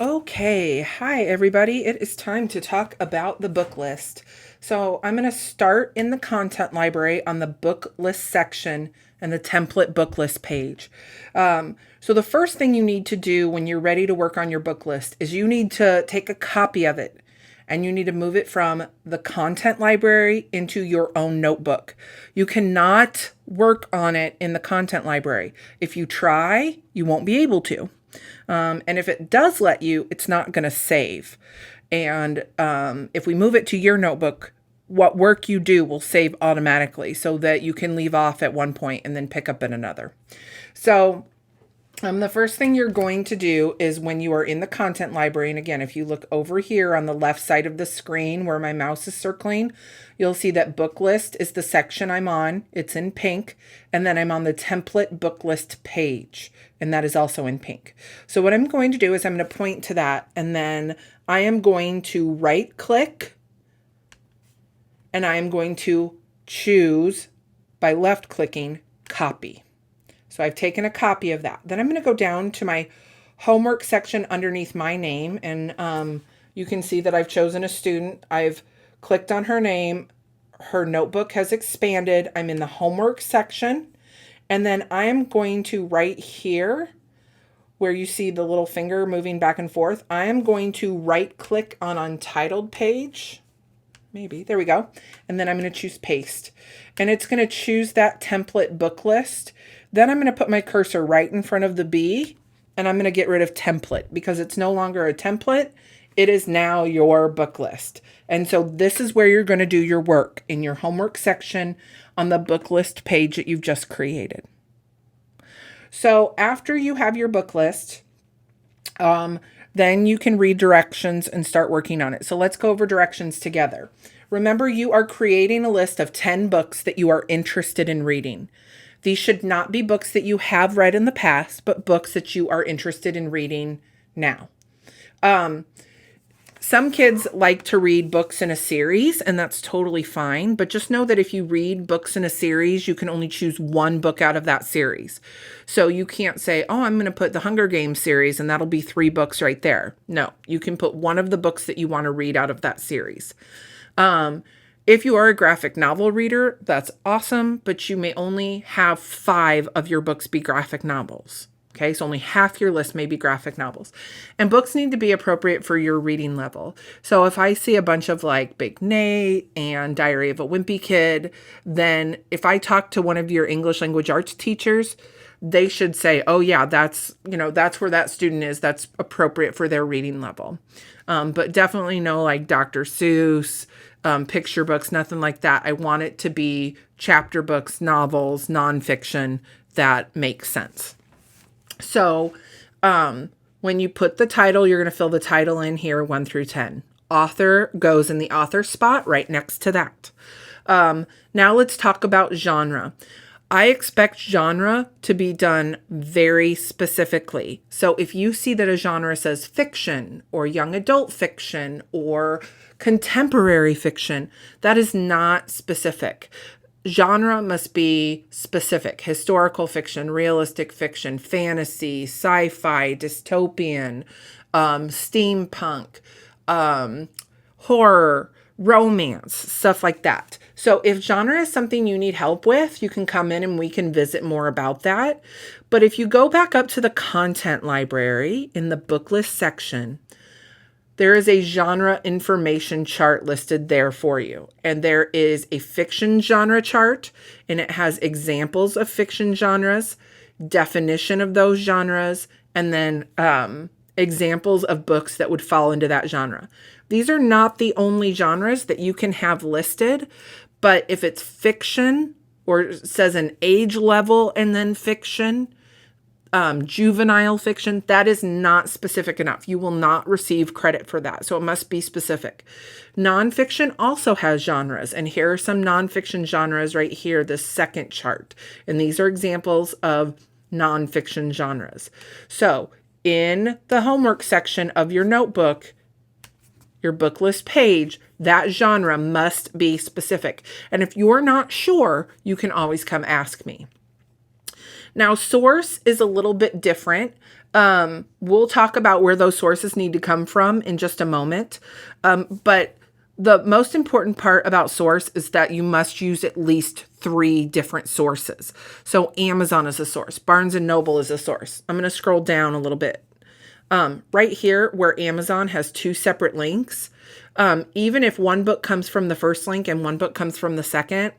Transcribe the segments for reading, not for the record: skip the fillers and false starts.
Okay, hi everybody. It is time to talk about the book list. So I'm going to start in the content library on the book list section and the template book list page. So the first thing you need to do when you're ready to work on your book list is you need to take a copy of it and you need to move it from the content library into your own notebook. You cannot work on it in the content library. If you try, you won't be able to. And if it does let you, it's not going to save. And if we move it to your notebook, what work you do will save automatically so that you can leave off at one point and then pick up at another. So the first thing you're going to do is when you are in the content library, and again, if you look over here on the left side of the screen where my mouse is circling, you'll see that book list is the section I'm on. It's in pink. And then I'm on the template book list page, and that is also in pink. So what I'm going to do is I'm going to point to that, and then I am going to right click, and I am going to choose by left clicking copy. So I've taken a copy of that. Then I'm going to go down to my homework section underneath my name. And you can see that I've chosen a student. I've clicked on her name. Her notebook has expanded. I'm in the homework section. And then I am going to right here where you see the little finger moving back and forth. I am going to right click on Untitled page. Maybe. There we go. And then I'm going to choose paste. And it's going to choose that template book list. Then I'm going to put my cursor right in front of the B, and I'm going to get rid of template because it's no longer a template. It is now your book list. And so this is where you're going to do your work in your homework section on the book list page that you've just created. So after you have your book list, then you can read directions and start working on it. So let's go over directions together. Remember, you are creating a list of 10 books that you are interested in reading. These should not be books that you have read in the past, but books that you are interested in reading now. Some kids like to read books in a series, and that's totally fine. But just know that if you read books in a series, you can only choose one book out of that series. So you can't say, oh, I'm going to put the Hunger Games series, and that'll be 3 books right there. No, you can put one of the books that you want to read out of that series. If you are a graphic novel reader, that's awesome, but you may only have 5 of your books be graphic novels. Okay, so only half your list may be graphic novels. And books need to be appropriate for your reading level. So if I see a bunch of like Big Nate and Diary of a Wimpy Kid, then if I talk to one of your English language arts teachers, they should say, oh yeah, that's where that student is. That's appropriate for their reading level. But definitely no like Dr. Seuss, picture books, nothing like that. I want it to be chapter books, novels, nonfiction that makes sense. So when you put the title, you're going to fill the title in here 1 through 10. Author goes in the author spot right next to that. Now let's talk about genre. I expect genre to be done very specifically. So if you see that a genre says fiction or young adult fiction or contemporary fiction, that is not specific. Genre must be specific. Historical fiction, realistic fiction, fantasy, sci-fi, dystopian, steampunk, horror, romance, stuff like that. So if genre is something you need help with, you can come in and we can visit more about that. But if you go back up to the content library in the book list section, there is a genre information chart listed there for you. And there is a fiction genre chart, and it has examples of fiction genres, definition of those genres, and then examples of books that would fall into that genre. These are not the only genres that you can have listed, but if it's fiction or says an age level and then fiction, juvenile fiction, that is not specific enough. You will not receive credit for that. So it must be specific. Nonfiction also has genres. And here are some nonfiction genres right here, this second chart. And these are examples of nonfiction genres. So in the homework section of your notebook, your book list page, that genre must be specific. And if you're not sure, you can always come ask me. Now, source is a little bit different. We'll talk about where those sources need to come from in just a moment. But the most important part about source is that you must use at least 3 different sources. So Amazon is a source. Barnes and Noble is a source. I'm going to scroll down a little bit. Right here where Amazon has 2 separate links, even if one book comes from the first link and one book comes from the second,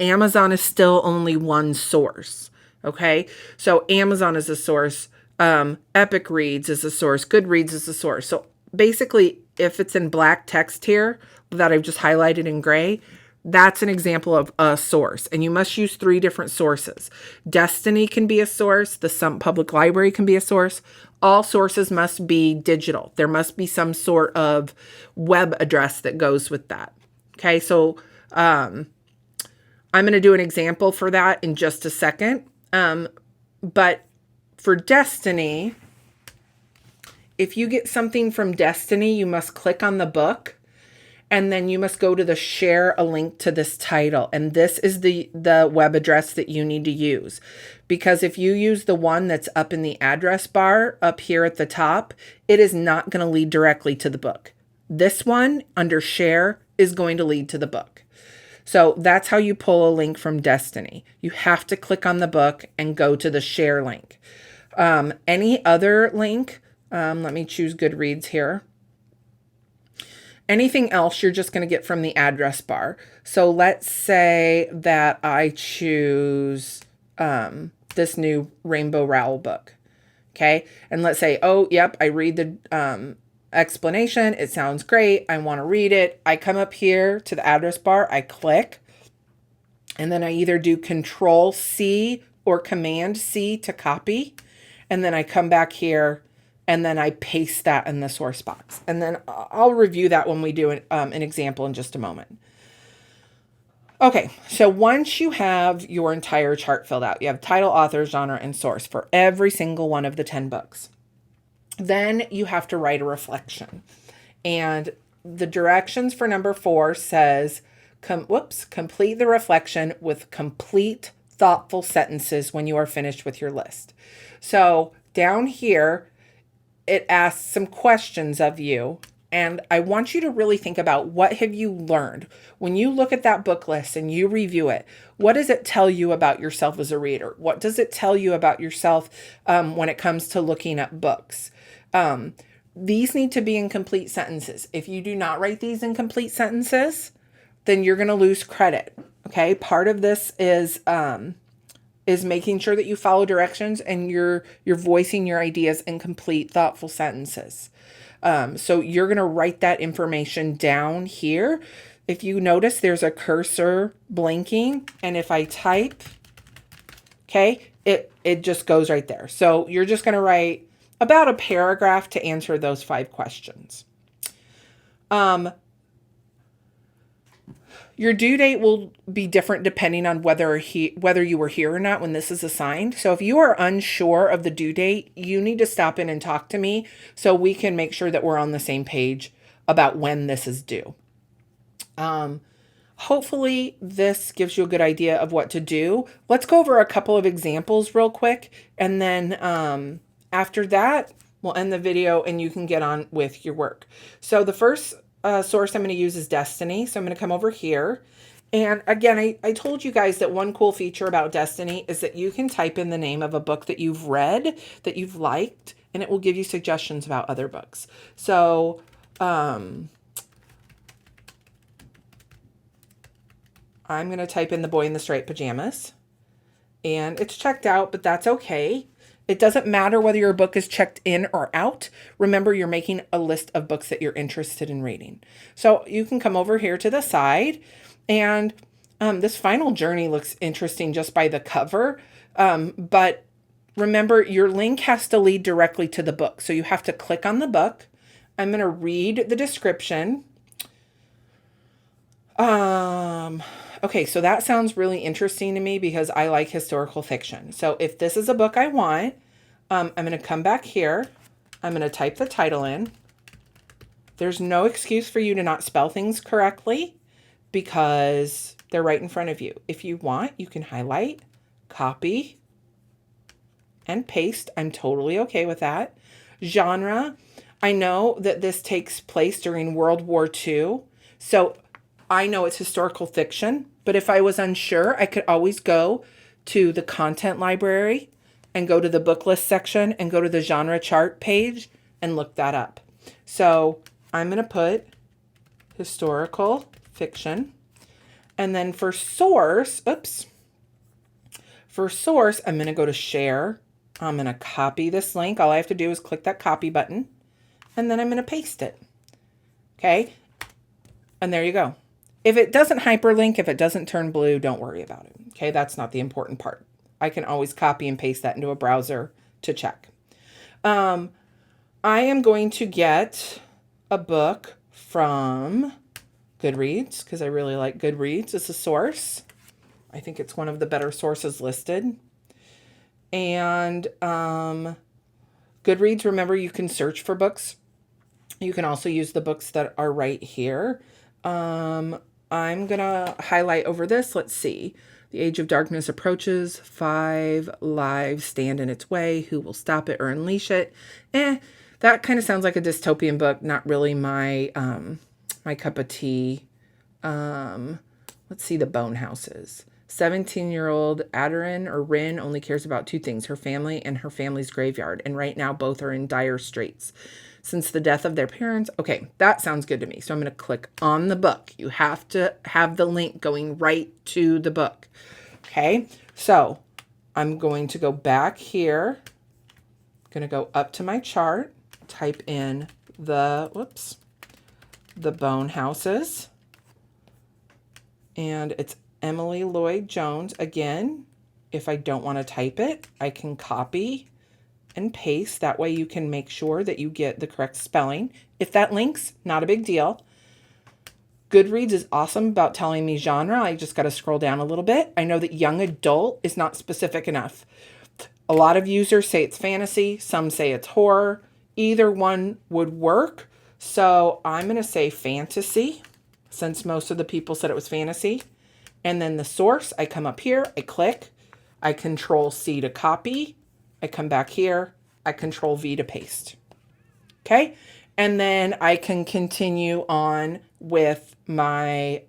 Amazon is still only one source. Okay. So Amazon is a source. Epic Reads is a source. Goodreads is a source. So basically, if it's in black text here that I've just highlighted in gray, that's an example of a source. And you must use 3 different sources. Destiny can be a source. The Sump Public Library can be a source. All sources must be digital. There must be some sort of web address that goes with that. Okay, so I'm going to do an example for that in just a second. But for Destiny, if you get something from Destiny, you must click on the book, and then you must go to the share a link to this title. And this is the web address that you need to use. Because if you use the one that's up in the address bar up here at the top, it is not going to lead directly to the book. This one under share is going to lead to the book. So that's how you pull a link from Destiny. You have to click on the book and go to the share link. Any other link, let me choose Goodreads here. Anything else you're just going to get from the address bar. So let's say that I choose this new Rainbow Rowell book. Okay. And let's say, oh, yep, I read the explanation. It sounds great. I want to read it. I come up here to the address bar. I click. And then I either do Control C or Command C to copy. And then I come back here and then I paste that in the source box. And then I'll review that when we do an example in just a moment. Okay, so once you have your entire chart filled out, you have title, author, genre, and source for every single one of the 10 books. Then you have to write a reflection. And the directions for number 4 says, complete the reflection with complete, thoughtful sentences when you are finished with your list. So down here, it asks some questions of you. And I want you to really think about, what have you learned? When you look at that book list and you review it, what does it tell you about yourself as a reader? What does it tell you about yourself when it comes to looking at books? These need to be in complete sentences. If you do not write these in complete sentences, then you're going to lose credit. Okay. Part of this is making sure that you follow directions and you're voicing your ideas in complete, thoughtful sentences. So you're going to write that information down here. If you notice, there's a cursor blinking, and if I type, okay, it just goes right there. So you're just going to write about a paragraph to answer those 5 questions. Your due date will be different depending on whether you were here or not when this is assigned. So if you are unsure of the due date, you need to stop in and talk to me so we can make sure that we're on the same page about when this is due. Hopefully this gives you a good idea of what to do. Let's go over a couple of examples real quick, and then after that, we'll end the video and you can get on with your work. So the first source I'm going to use is Destiny. So I'm going to come over here. And again, I told you guys that one cool feature about Destiny is that you can type in the name of a book that you've read, that you've liked, and it will give you suggestions about other books. So I'm going to type in The Boy in the Striped Pajamas. And it's checked out, but that's okay. It doesn't matter whether your book is checked in or out. Remember, you're making a list of books that you're interested in reading. So you can come over here to the side, and this Final Journey looks interesting just by the cover. But remember, your link has to lead directly to the book. So you have to click on the book. I'm going to read the description. Okay, so that sounds really interesting to me because I like historical fiction. So if this is a book I want, I'm going to come back here. I'm going to type the title in. There's no excuse for you to not spell things correctly because they're right in front of you. If you want, you can highlight, copy, and paste. I'm totally okay with that. Genre, I know that this takes place during World War II, so I know it's historical fiction, but if I was unsure, I could always go to the content library and go to the book list section and go to the genre chart page and look that up. So I'm going to put historical fiction. And then for source, I'm going to go to share. I'm going to copy this link. All I have to do is click that copy button, and then I'm going to paste it. Okay. And there you go. If it doesn't hyperlink, if it doesn't turn blue, don't worry about it. Okay. That's not the important part. I can always copy and paste that into a browser to check. I am going to get a book from Goodreads because I really like Goodreads as a source. I think it's one of the better sources listed. And Goodreads, remember, you can search for books. You can also use the books that are right here. I'm going to highlight over this. Let's see. The Age of Darkness approaches. 5 lives stand in its way. Who will stop it or unleash it? That kind of sounds like a dystopian book. Not really my my cup of tea. Let's see the Bone Houses. 17-year-old Aderin or Rin only cares about 2 things, her family and her family's graveyard. And right now both are in dire straits since the death of their parents. Okay, that sounds good to me. So I'm going to click on the book. You have to have the link going right to the book. Okay, so I'm going to go back here. I'm going to go up to my chart, type in the Bone Houses. And it's Emily Lloyd Jones. Again, if I don't want to type it, I can copy and paste. That way you can make sure that you get the correct spelling. If that links, not a big deal. Goodreads is awesome about telling me genre. I just got to scroll down a little bit. I know that young adult is not specific enough. A lot of users say it's fantasy. Some say it's horror. Either one would work. So I'm going to say fantasy, since most of the people said it was fantasy. And then the source, I come up here, I click, I Control C to copy, I come back here, I Control V to paste. Okay. And then I can continue on with my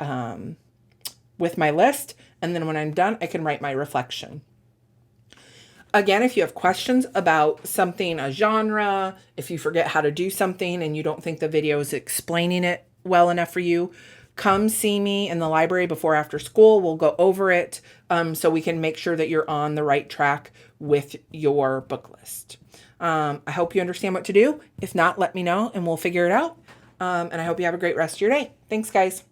list. And then when I'm done, I can write my reflection. Again, if you have questions about something, a genre, if you forget how to do something and you don't think the video is explaining it well enough for you, come see me in the library before or after school. We'll go over it so we can make sure that you're on the right track with your book list. I hope you understand what to do. If not, let me know and we'll figure it out. And I hope you have a great rest of your day. Thanks, guys.